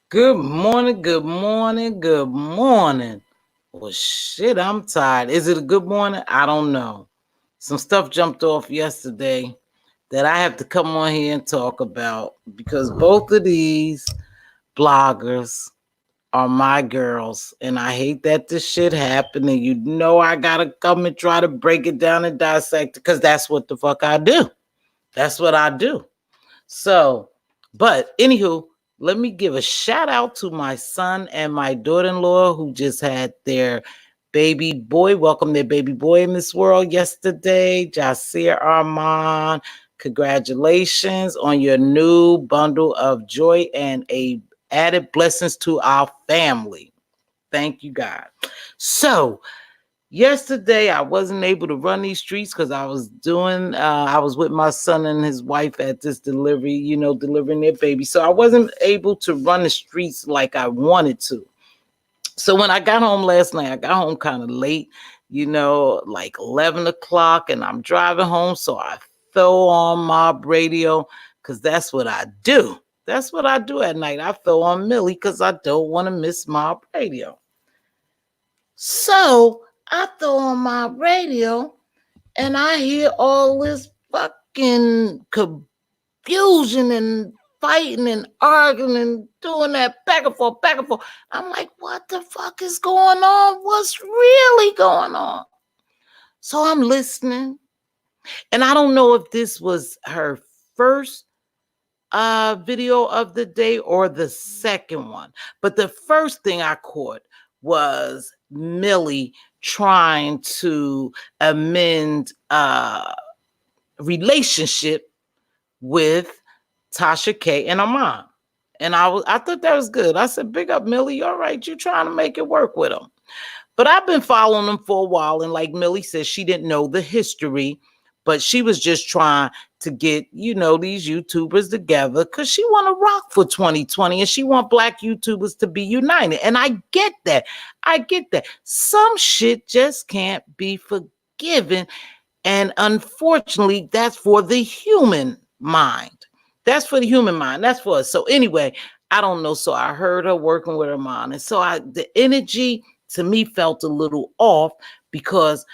Good morning, good morning, good morning. Well, shit, I'm tired. Is it a good morning? I don't know. Some stuff jumped off yesterday that I have to come on here and talk about because both of these bloggers are my girls. And I hate that this shit happened. And I gotta come and try to break it down and dissect it because that's what the fuck I do. That's what I do. So, but anywho, let me give a shout out to my son and my daughter-in-law who just had their baby boy, welcome their baby boy in this world yesterday. Jasir Armand, congratulations on your new bundle of joy and a added blessings to our family. Thank you, God. So, yesterday, I wasn't able to run these streets because I was with my son and his wife at this delivery, delivering their baby. So I wasn't able to run the streets like I wanted to. So when I got home last night, I got home kind of late, like 11 o'clock, and I'm driving home. So I throw on my radio because that's what I do. That's what I do at night. I throw on Millie because I don't want to miss my radio. So I throw on my radio and I hear all this fucking confusion and fighting and arguing and doing that back and forth, back and forth. I'm like, what the fuck is going on? What's really going on? So I'm listening. And I don't know if this was her first video of the day or the second one. But the first thing I caught was Millie trying to amend relationship with Tasha K and Armand. And I thought that was good. I said, big up Millie, all right, you're trying to make it work with them. But I've been following them for a while. And like Millie said, she didn't know the history, but she was just trying to get, these YouTubers together because she want to rock for 2020 and she want Black YouTubers to be united. And I get that. Some shit just can't be forgiven. And unfortunately, that's for the human mind. That's for the human mind. That's for us. So anyway, I don't know. So I heard her working with her mom. And so the energy to me felt a little off because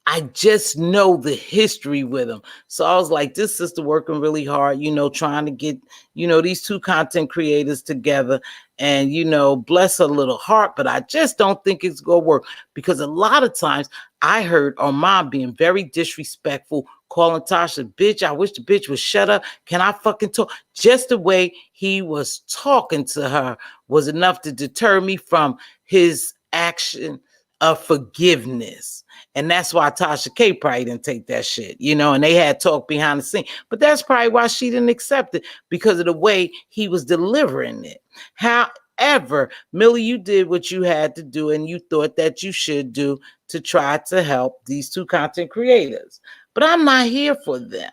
I just know the history with him. So I was like, this sister working really hard, trying to get, these two content creators together and, bless her little heart. But I just don't think it's going to work because a lot of times I heard Armand being very disrespectful, calling Tasha, bitch, I wish the bitch would shut up. Can I fucking talk? Just the way he was talking to her was enough to deter me from his action of forgiveness. And that's why Tasha K probably didn't take that shit, and they had talk behind the scene. But that's probably why she didn't accept it because of the way he was delivering it. However, Millie, you did what you had to do and you thought that you should do to try to help these two content creators. But I'm not here for them.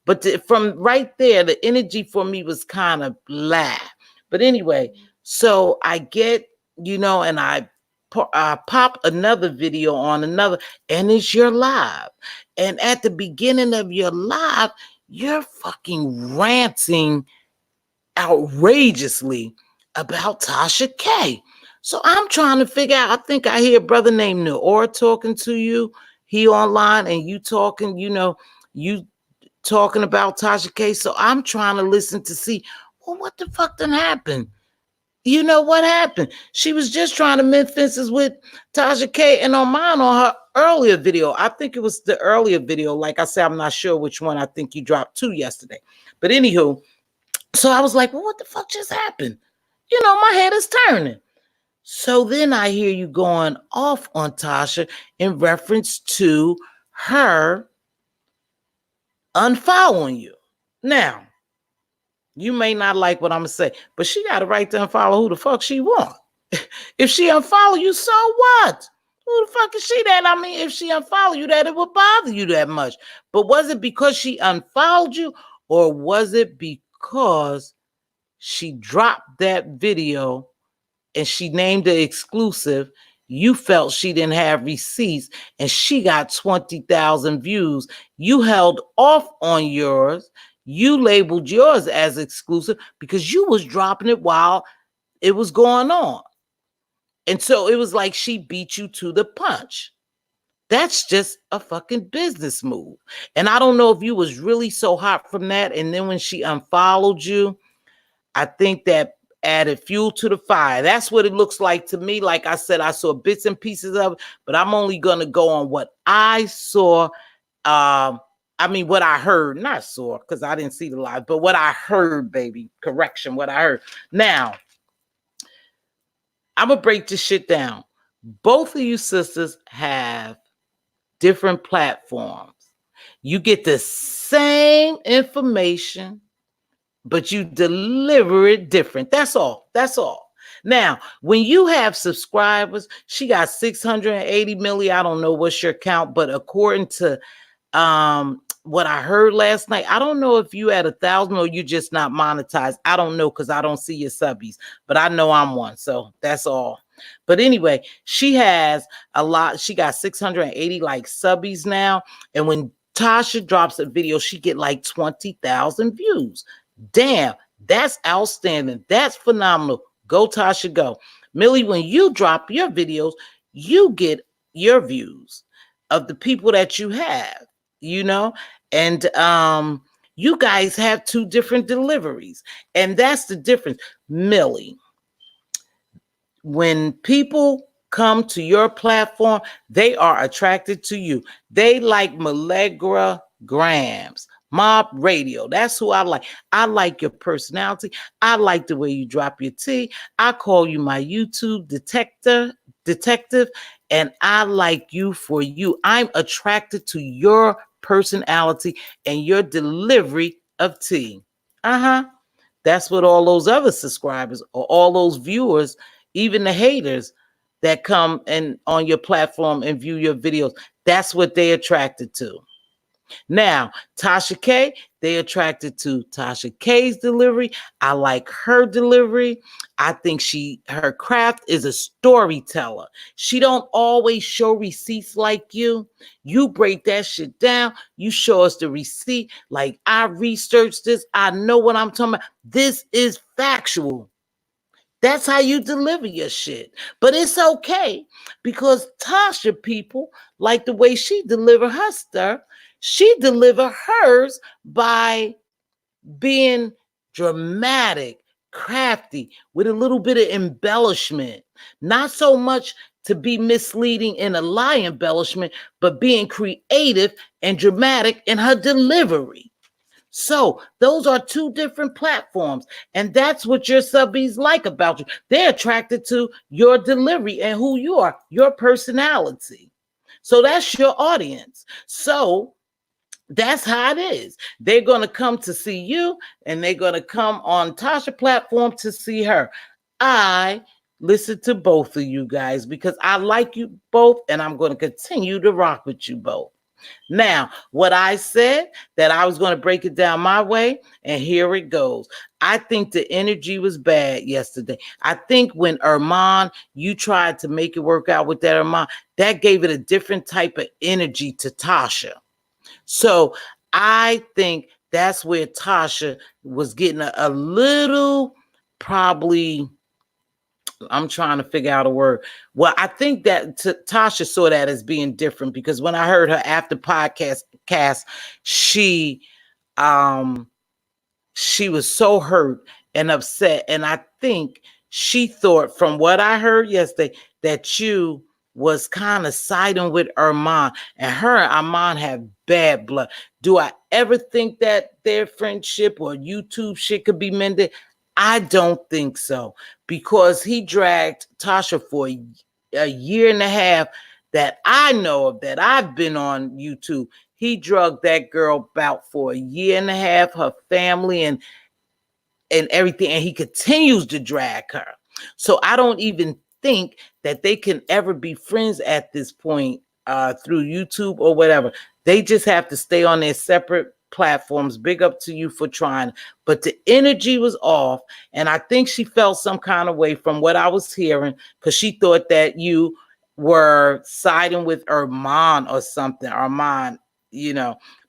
But from right there, the energy for me was kind of blah. But anyway, so I get, and I pop another video on another, and it's your live. And at the beginning of your live, you're fucking ranting outrageously about Tasha K. So I'm trying to figure out, I think I hear a brother named Noor talking to you. He online and you talking, you talking about Tasha K. So I'm trying to listen to see, well, what the fuck done happened? You know what happened? She was just trying to mend fences with Tasha K and Armand on her earlier video. I think it was the earlier video. Like I said, I'm not sure which one. I think you dropped 2 yesterday. But anywho, so I was like, well, what the fuck just happened? My head is turning. So then I hear you going off on Tasha in reference to her unfollowing you. Now, you may not like what I'm going to say, but she got a right to unfollow who the fuck she want. If she unfollow you, so what? Who the fuck is she that? I mean, if she unfollow you, that it would bother you that much. But was it because she unfollowed you or was it because she dropped that video and she named it exclusive? You felt she didn't have receipts and she got 20,000 views. You held off on yours. You labeled yours as exclusive because you was dropping it while it was going on. And so it was like she beat you to the punch. That's just a fucking business move. And I don't know if you was really so hot from that. And then when she unfollowed you, I think that added fuel to the fire. That's what it looks like to me. Like I said, I saw bits and pieces of it, but I'm only going to go on what I saw. What I heard, not saw, because I didn't see the live, but what I heard, baby. Correction, what I heard. Now, I'm going to break this shit down. Both of you sisters have different platforms. You get the same information, but you deliver it different. That's all. That's all. Now, when you have subscribers, she got 680 million. I don't know what's your count, but according to what I heard last night, I don't know if you at 1,000 or you just not monetized. I don't know because I don't see your subbies, but I know I'm one. So that's all. But anyway, she has a lot. She got 680 like subbies now. And when Tasha drops a video, she get like 20,000 views. Damn, that's outstanding. That's phenomenal. Go, Tasha, go. Millie, when you drop your videos, you get your views of the people that you have, you know? And you guys have two different deliveries. And that's the difference. Millie, when people come to your platform, they are attracted to you. They like Mallegra Grams, Mob Radio. That's who I like. I like your personality. I like the way you drop your tea. I call you my YouTube detective, and I like you for you. I'm attracted to your personality and your delivery of tea. That's what all those other subscribers or all those viewers, even the haters that come and on your platform and view your videos, that's what they attracted to. Now, Tasha K, they attracted to Tasha K's delivery. I like her delivery. I think her craft is a storyteller. She don't always show receipts like you. You break that shit down. You show us the receipt. Like, I researched this. I know what I'm talking about. This is factual. That's how you deliver your shit. But it's okay because Tasha people like the way she deliver her stuff. She deliver hers by being dramatic, crafty, with a little bit of embellishment. Not so much to be misleading in a lie embellishment, but being creative and dramatic in her delivery. So those are two different platforms. And that's what your subbies like about you. They're attracted to your delivery and who you are, your personality. So that's your audience. So that's how it is. They're going to come to see you and they're going to come on Tasha platform to see her. I listen to both of you guys because I like you both and I'm going to continue to rock with you both. Now, what I said that I was going to break it down my way, and here it goes. I think the energy was bad yesterday. I think when Armand, you tried to make it work out with that Armand, that gave it a different type of energy to Tasha. So I think that's where Tasha was getting a little probably... I'm trying to figure out a word. Well, I think that Tasha saw that as being different because when I heard her after podcast, she was so hurt and upset. And I think she thought from what I heard yesterday that you was kind of siding with Armand, and her and Armand have bad blood. Do I ever think that their friendship or YouTube shit could be mended? I don't think so, because he dragged Tasha for a year and a half that I know of, that I've been on YouTube. He drugged that girl about for a year and a half, her family and everything, and he continues to drag her. So I don't even think that they can ever be friends at this point through YouTube or whatever. They just have to stay on their separate platforms. Big up to you for trying, but the energy was off, and I think she felt some kind of way from what I was hearing, because she thought that you were siding with Armand or something. Armand,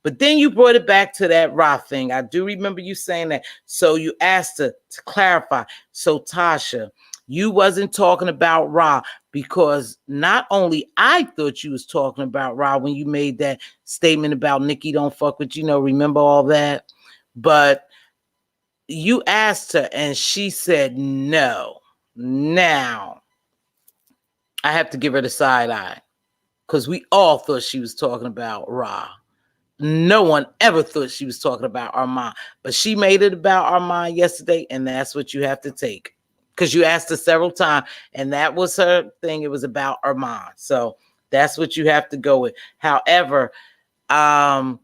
But then you brought it back to that Ra thing. I do remember you saying that. So you asked her to clarify. So Tasha, you wasn't talking about Ra, because not only I thought you was talking about Ra when you made that statement about Nikki don't fuck with remember all that? But you asked her and she said no. Now I have to give her the side eye, because we all thought she was talking about Ra. No one ever thought she was talking about Armand, but she made it about Armand yesterday, and that's what you have to take, because you asked her several times, and that was her thing. It was about Armand, so that's what you have to go with. However, the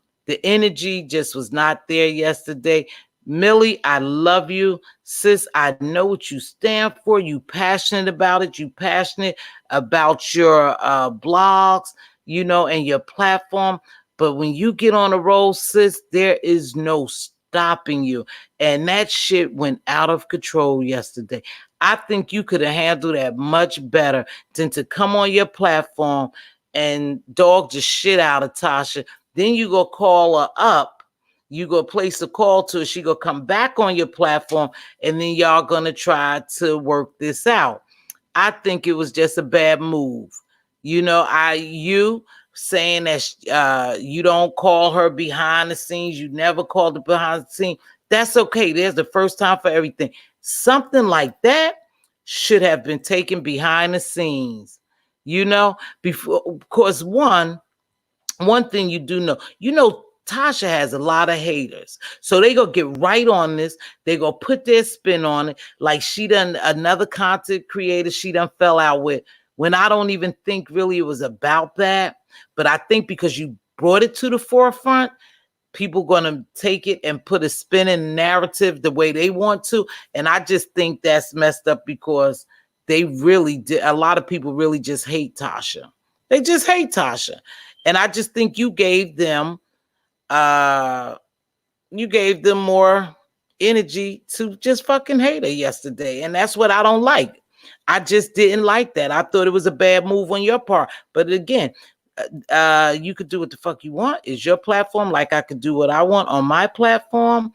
energy just was not there yesterday. Millie, I love you. Sis, I know what you stand for. You passionate about it. You passionate about your blogs, and your platform. But when you get on a roll, sis, there is no stopping you. And that shit went out of control yesterday. I think you could have handled that much better than to come on your platform and dog the shit out of Tasha. Then you go call her up. You go place a call to her. She go come back on your platform, and then y'all gonna try to work this out. I think it was just a bad move. You saying that you don't call her behind the scenes. You never called her behind the scenes. That's okay. There's the first time for everything. Something like that should have been taken behind the scenes. Before, of course, one thing you do know, Tasha has a lot of haters. So they gonna get right on this. They gonna put their spin on it. Like she done another content creator she done fell out with, when I don't even think really it was about that. But I think because you brought it to the forefront, people gonna take it and put a spin in narrative the way they want to. And I just think that's messed up, because they really did. A lot of people really just hate Tasha. They just hate Tasha. And I just think you gave them more energy to just fucking hate her yesterday. And that's what I don't like. I just didn't like that. I thought it was a bad move on your part. But again, you could do what the fuck you want. It's your platform, like I could do what I want on my platform.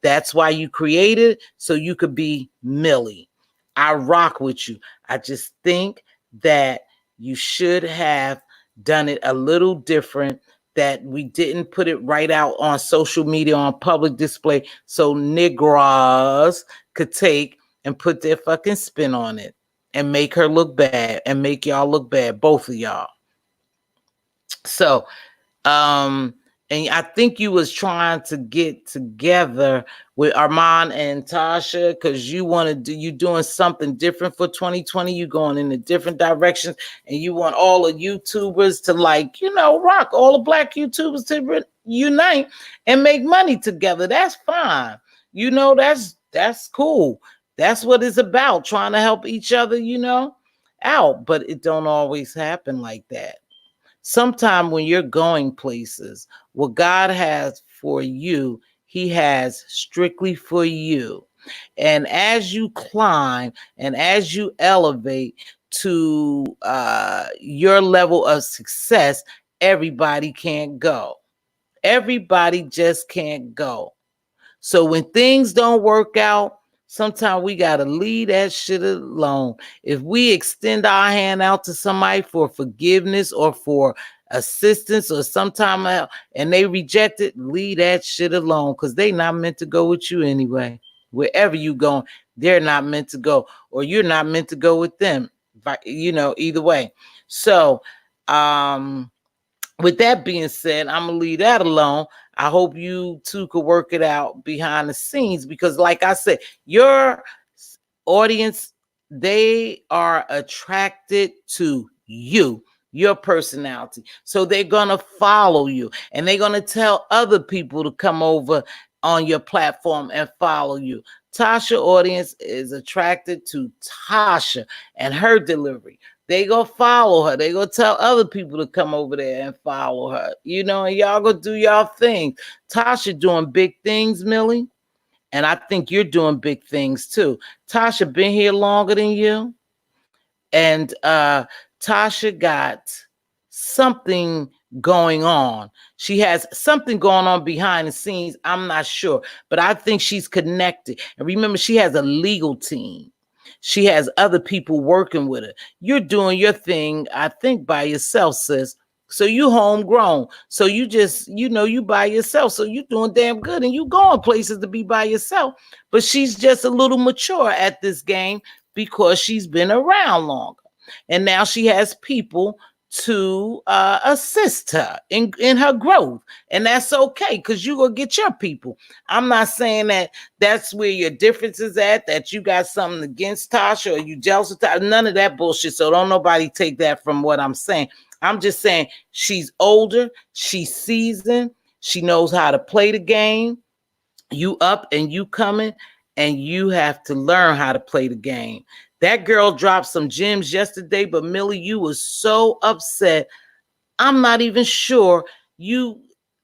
That's why you created, so you could be Millie. I rock with you. I just think that you should have done it a little different, that we didn't put it right out on social media on public display so niggas could take and put their fucking spin on it and make her look bad and make y'all look bad, both of y'all. So, and I think you was trying to get together with Armand and Tasha, because you doing something different for 2020. You going in a different direction, and you want all the YouTubers to rock, all the black YouTubers to unite and make money together. That's fine. That's cool. That's what it's about, trying to help each other, out. But it don't always happen like that. Sometimes when you're going places, what God has for you, he has strictly for you. And as you climb and as you elevate to your level of success, everybody can't go. Everybody just can't go. So when things don't work out, sometimes we got to leave that shit alone. If we extend our hand out to somebody for forgiveness or for assistance or sometime out and they reject it, leave that shit alone, because they not meant to go with you anyway. Wherever you going, they're not meant to go, or you're not meant to go with them. Either way. So, with that being said, I'm gonna leave that alone. I hope you two could work it out behind the scenes, because like I said, your audience, they are attracted to you, your personality. So they're gonna follow you, and they're gonna tell other people to come over on your platform and follow you. Tasha audience is attracted to Tasha and her delivery. They go follow her. They go tell other people to come over there and follow her. And y'all go do y'all thing. Tasha doing big things, Millie. And I think you're doing big things too. Tasha been here longer than you. And Tasha got something going on. She has something going on behind the scenes. I'm not sure, but I think she's connected. And remember, she has a legal team. She has other people working with her. You're doing your thing, I think, by yourself, sis. So you homegrown. So you just, you by yourself. So you doing damn good and you going places to be by yourself. But she's just a little mature at this game because she's been around longer. And now she has people to assist her in her growth. And that's okay because you're going to get your people. I'm not saying that that's where your difference is at, that you got something against Tasha or you jealous of Tasha. None of that bullshit. So don't nobody take that from what I'm saying. I'm just saying she's older, she's seasoned, she knows how to play the game. You up and you coming, and you have to learn how to play the game. That girl dropped some gems yesterday, but Millie, you was so upset. I'm not even sure you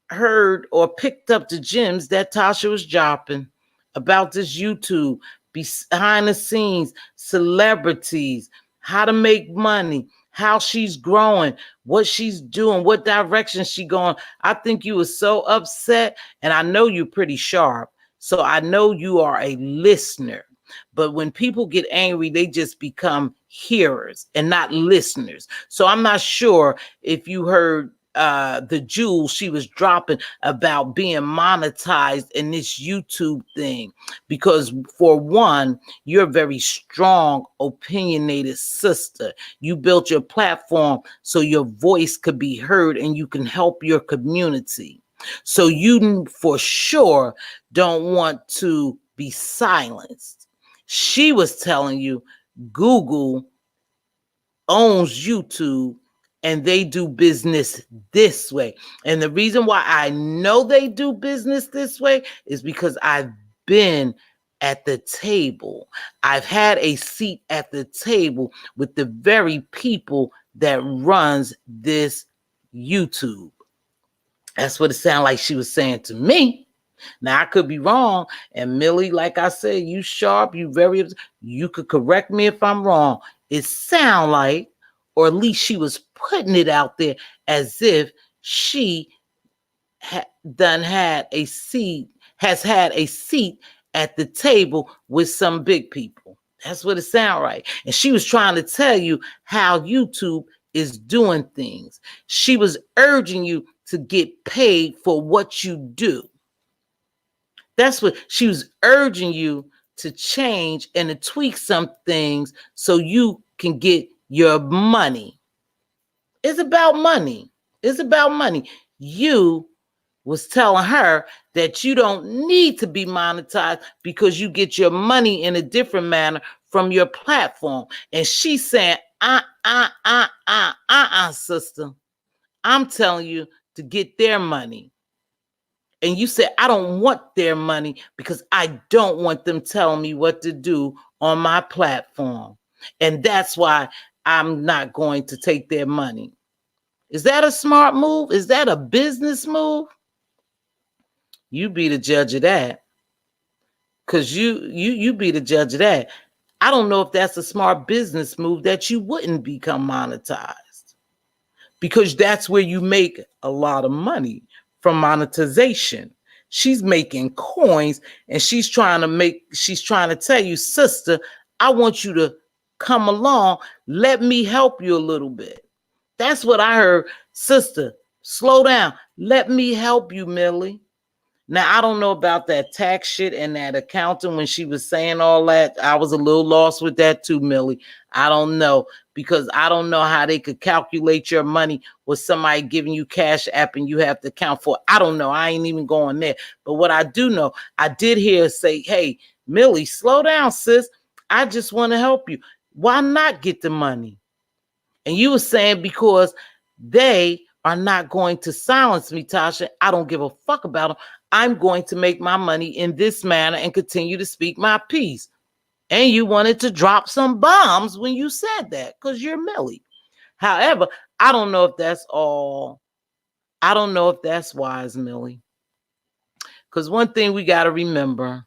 heard or picked up the gems that Tasha was dropping about this YouTube, behind the scenes, celebrities, how to make money, how she's growing, what she's doing, what direction she going. I think you were so upset, and I know you're pretty sharp. So I know you are a listener. But when people get angry, they just become hearers and not listeners. So I'm not sure if you heard the jewels she was dropping about being monetized in this YouTube thing. Because for one, you're a very strong, opinionated sister. You built your platform so your voice could be heard and you can help your community. So you for sure don't want to be silenced. She was telling you Google owns YouTube and they do business this way. And the reason why I know they do business this way is because I've been at the table. I've had a seat at the table with the very people that runs this YouTube. That's what it sounded like she was saying to me. Now I could be wrong, and Millie, like I said, you sharp, you could correct me if I'm wrong. It sound like, or at least she was putting it out there as if she had a seat at the table with some big people. That's what it sound like. And she was trying to tell you how YouTube is doing things. She was urging you to get paid for what you do. That's what she was urging you to change and to tweak some things so you can get your money. It's about money. It's about money. You was telling her that you don't need to be monetized because you get your money in a different manner from your platform. And she's saying, sister, I'm telling you to get their money. And you said, I don't want their money because I don't want them telling me what to do on my platform. And that's why I'm not going to take their money. Is that a smart move? Is that a business move? You be the judge of that. Because you be the judge of that. I don't know if that's a smart business move that you wouldn't become monetized. Because that's where you make a lot of money from monetization. She's making coins and she's trying to tell you, sister, I want you to come along. Let me help you a little bit. That's what I heard. Sister, slow down. Let me help you, Millie. Now, I don't know about that tax shit and that accountant when she was saying all that. I was a little lost with that too, Millie. I don't know because I don't know how they could calculate your money with somebody giving you cash app and you have to account for it. I don't know. I ain't even going there. But what I do know, I did hear her say, hey, Millie, slow down, sis. I just want to help you. Why not get the money? And you were saying because they are not going to silence me, Tasha. I don't give a fuck about them. I'm going to make my money in this manner and continue to speak my piece. And you wanted to drop some bombs when you said that because you're Millie. However, I don't know if that's all. I don't know if that's wise, Millie. Because one thing we got to remember,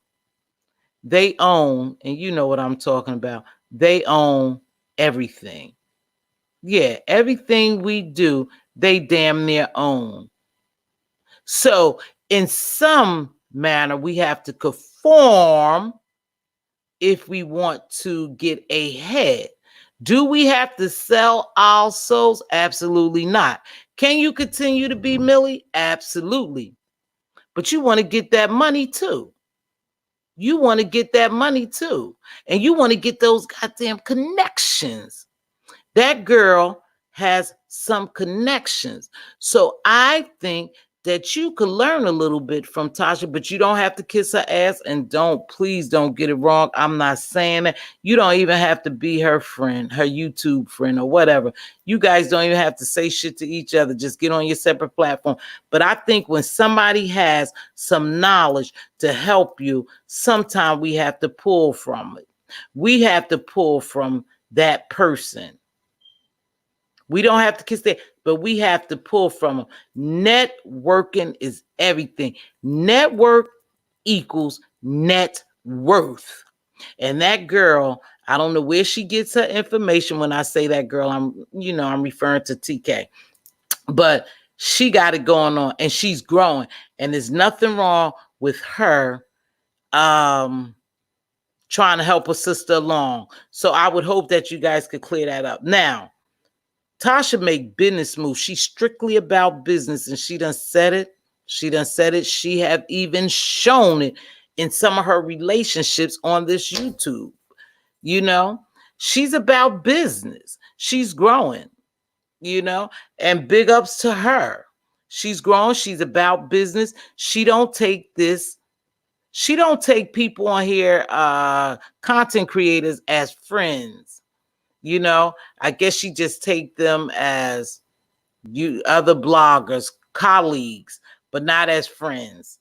they own, and you know what I'm talking about, they own everything. Yeah, everything we do, they damn near own. So in some manner, we have to conform if we want to get ahead. Do we have to sell our souls? Absolutely not. Can you continue to be Millie? Absolutely. But you want to get that money too. You want to get that money too. And you want to get those goddamn connections. That girl has some connections. So I think that you could learn a little bit from Tasha, but you don't have to kiss her ass. And please don't get it wrong. I'm not saying that. You don't even have to be her friend, her YouTube friend or whatever. You guys don't even have to say shit to each other. Just get on your separate platform. But I think when somebody has some knowledge to help you, sometimes we have to pull from it. We have to pull from that person. We don't have to kiss that, but we have to pull from them. Networking is everything. Network equals net worth. And that girl, I don't know where she gets her information. When I say that girl, I'm referring to TK. But she got it going on and she's growing. And there's nothing wrong with her trying to help her sister along. So I would hope that you guys could clear that up. Now, Tasha make business moves. She's strictly about business, and she done said it. She done said it. She have even shown it in some of her relationships on this YouTube. You know, she's about business. She's growing, and big ups to her. She's growing. She's about business. She don't take people on here, content creators, as friends. I guess she just take them as other bloggers, colleagues, but not as friends.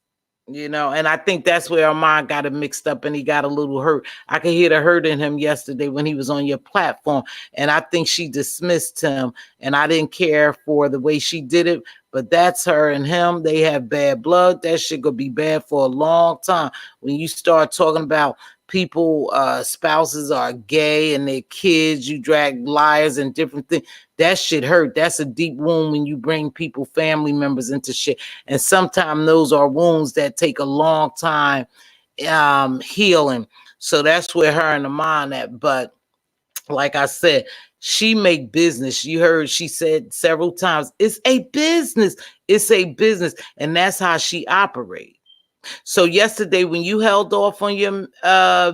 And I think that's where Armand got it mixed up and he got a little hurt. I could hear the hurt in him yesterday when he was on your platform. And I think she dismissed him and I didn't care for the way she did it. But that's her and him. They have bad blood. That shit gonna be bad for a long time. When you start talking about people, spouses are gay and their kids, you drag liars and different things. That shit hurt. That's a deep wound when you bring people, family members into shit. And sometimes those are wounds that take a long time healing. So that's where her and the mind at. But like I said, she make business. You heard she said several times, it's a business. It's a business. And that's how she operates. So yesterday when you held off on your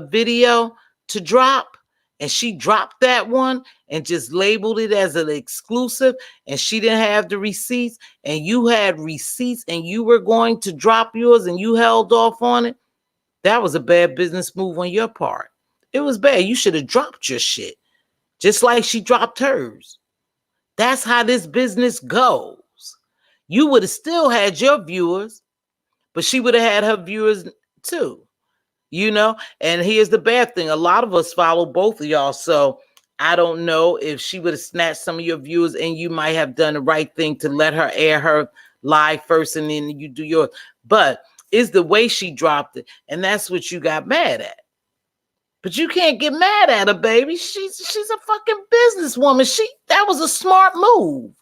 video to drop, and she dropped that one and just labeled it as an exclusive, and she didn't have the receipts, and you had receipts and you were going to drop yours and you held off on it, that was a bad business move on your part. It was bad. You should have dropped your shit, just like she dropped hers. That's how this business goes. You would have still had your viewers, but she would have had her viewers too, And here's the bad thing. A lot of us follow both of y'all. So I don't know if she would have snatched some of your viewers and you might have done the right thing to let her air her live first and then you do yours. But it's the way she dropped it. And that's what you got mad at. But you can't get mad at her, baby. She's a fucking businesswoman. That was a smart move.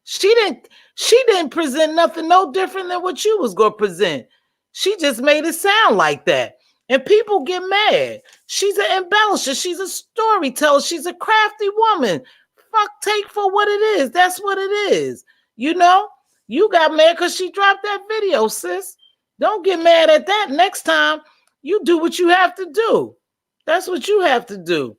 She didn't present nothing no different than what you was gonna present. She just made it sound like that. And people get mad. She's an embellisher. She's a storyteller. She's a crafty woman. Fuck, take for what it is. That's what it is. You got mad because she dropped that video, sis. Don't get mad at that. Next time, you do what you have to do. That's what you have to do,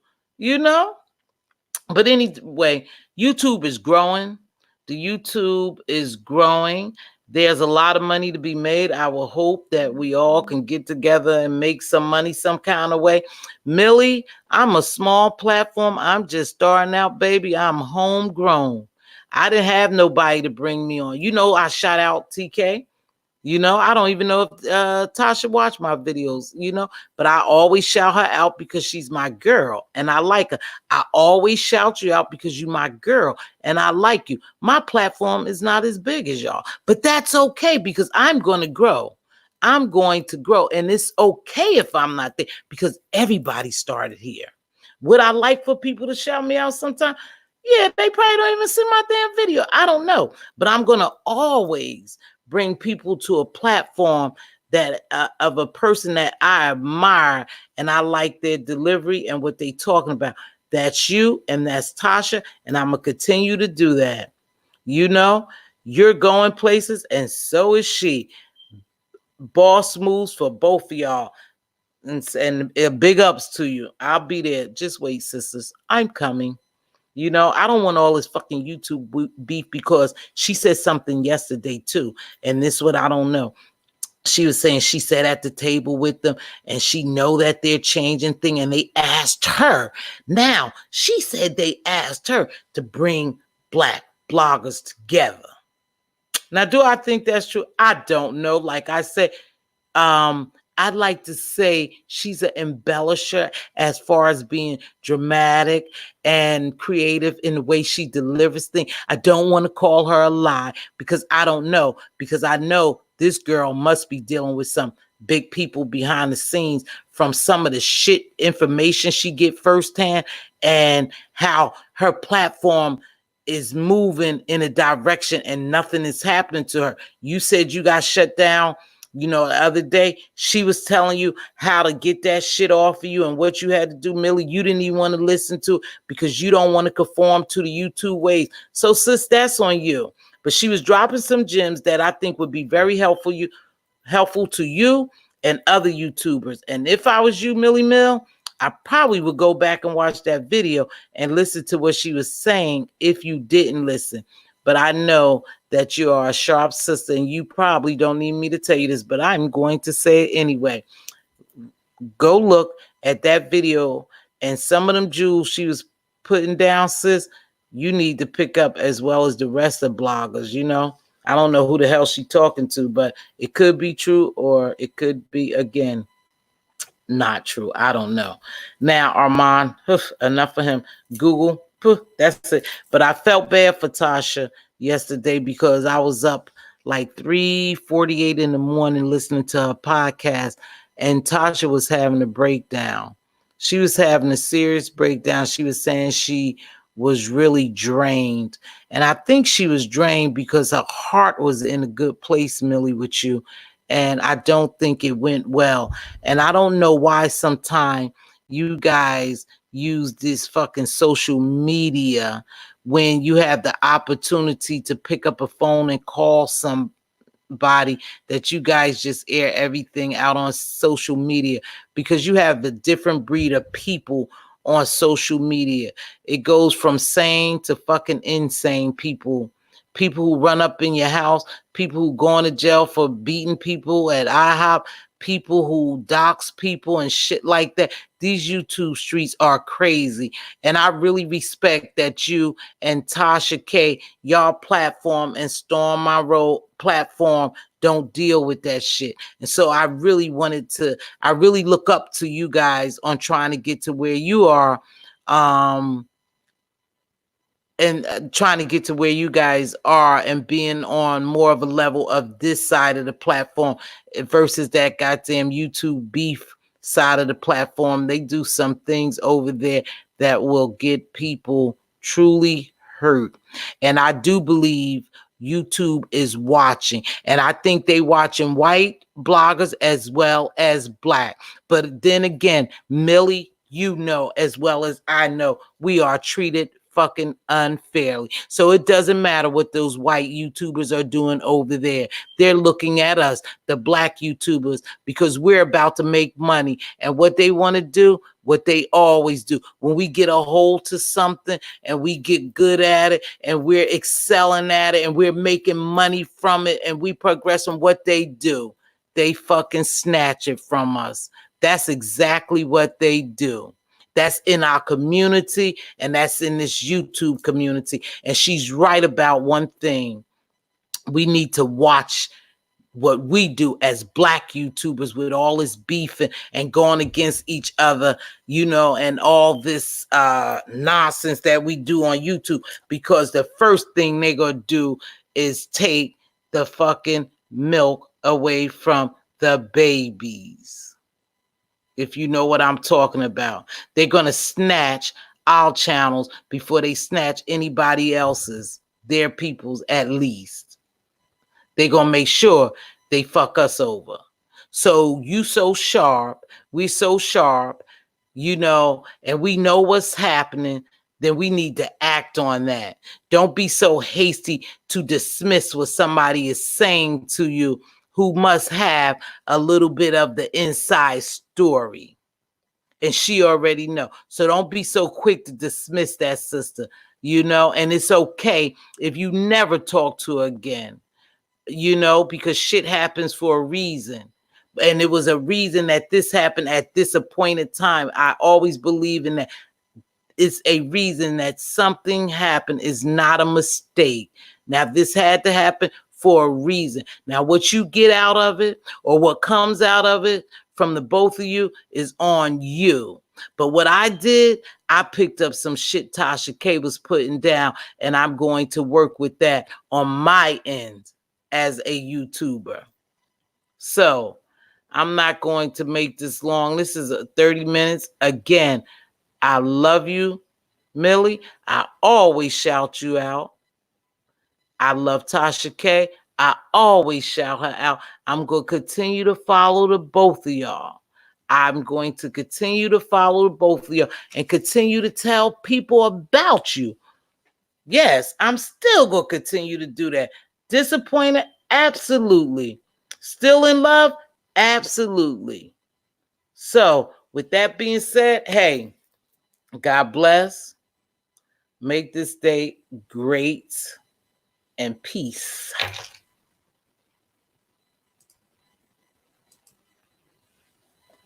But anyway, YouTube is growing. The YouTube is growing. There's a lot of money to be made. I will hope that we all can get together and make some money some kind of way. Millie, I'm a small platform. I'm just starting out, baby. I'm homegrown. I didn't have nobody to bring me on. I shout out TK. I don't even know if Tasha watched my videos, but I always shout her out because she's my girl and I like her. I always shout you out because you're my girl and I like you. My platform is not as big as y'all, but that's okay because I'm going to grow. I'm going to grow, and it's okay if I'm not there because everybody started here. Would I like for people to shout me out sometime? Yeah, they probably don't even see my damn video. I don't know. But I'm going to always bring people to a platform that of a person that I admire and I like their delivery and what they talking about. That's you and that's Tasha, and I'm going to continue to do that. You know, you're going places and so is she. Boss moves for both of y'all. And big ups to you. I'll be there. Just wait, sisters. I'm coming. You know, I don't want all this fucking YouTube beef because she said something yesterday too. And this is what I don't know. She was saying she sat at the table with them and she know that they're changing thing and they asked her. Now, she said they asked her to bring black bloggers together. Now, do I think that's true? I don't know. Like I said, I'd like to say she's an embellisher as far as being dramatic and creative in the way she delivers things. I don't want to call her a lie because I don't know, because I know this girl must be dealing with some big people behind the scenes from some of the shit information she get firsthand and how her platform is moving in a direction and nothing is happening to her. You said you got shut down, you know, the other day. She was telling you how to get that shit off of you and what you had to do, Millie. You didn't even want to listen to because you don't want to conform to the YouTube ways. So, sis, that's on you. But she was dropping some gems that I think would be very helpful to you and other YouTubers. And if I was you, Millie Mill, I probably would go back and watch that video and listen to what she was saying if you didn't listen. But I know that you are a sharp sister and you probably don't need me to tell you this, but I'm going to say it anyway. Go look at that video and some of them jewels she was putting down, sis, you need to pick up as well as the rest of bloggers, you know. I don't know who the hell she talking to, but it could be true or it could be, again, not true. I don't know. Now, Armand, enough of him. Google, that's it. But I felt bad for Tasha yesterday because I was up like 3:48 in the morning listening to her podcast, and Tasha was having a breakdown. She was having a serious breakdown. She was saying she was really drained. And I think she was drained because her heart was in a good place, Millie, with you. And I don't think it went well. And I don't know why sometimes you guys use this fucking social media when you have the opportunity to pick up a phone and call somebody, that you guys just air everything out on social media because you have the different breed of people on social media. It goes from sane to fucking insane people. People who run up in your house, people who going to jail for beating people at IHOP, people who dox people and shit like that. These YouTube streets are crazy. And I really respect that you and Tasha K, y'all platform and Storm My Road platform don't deal with that shit. And so I really look up to you guys on trying to get to where you are. And trying to get to where you guys are and being on more of a level of this side of the platform versus that goddamn YouTube beef side of the platform. They do some things over there that will get people truly hurt. And I do believe YouTube is watching. And I think they watching white bloggers as well as black. But then again, Millie, you know as well as I know, we are treated fucking unfairly. So it doesn't matter what those white YouTubers are doing over there. They're looking at us, the black YouTubers, because we're about to make money. And what they want to do, what they always do, when we get a hold to something and we get good at it and we're excelling at it and we're making money from it and we progress on what they do, they fucking snatch it from us. That's exactly what they do. That's in our community and that's in this YouTube community. And she's right about one thing. We need to watch what we do as black YouTubers with all this beef and going against each other, you know, and all this nonsense that we do on YouTube, because the first thing they're going to do is take the fucking milk away from the babies. If you know what I'm talking about, they're going to snatch our channels before they snatch anybody else's, their people's at least. They're going to make sure they fuck us over. So you so sharp, we so sharp, and we know what's happening, then we need to act on that. Don't be so hasty to dismiss what somebody is saying to you who must have a little bit of the inside story. And she already know. So don't be so quick to dismiss that sister, and it's okay if you never talk to her again, because shit happens for a reason. And it was a reason that this happened at this appointed time. I always believe in that. It's a reason that something happened is not a mistake. Now, this had to happen for a reason. Now, what you get out of it or what comes out of it from the both of you is on you. But what I did, I picked up some shit Tasha K was putting down, and I'm going to work with that on my end as a YouTuber. So I'm not going to make this long. This is 30 minutes. Again, I love you, Millie. I always shout you out. I love Tasha K. I always shout her out. I'm going to continue to follow the both of y'all. I'm going to continue to follow both of you and continue to tell people about you. Yes, I'm still going to continue to do that. Disappointed? Absolutely. Still in love? Absolutely. So, with that being said, hey, God bless. Make this day great and peace.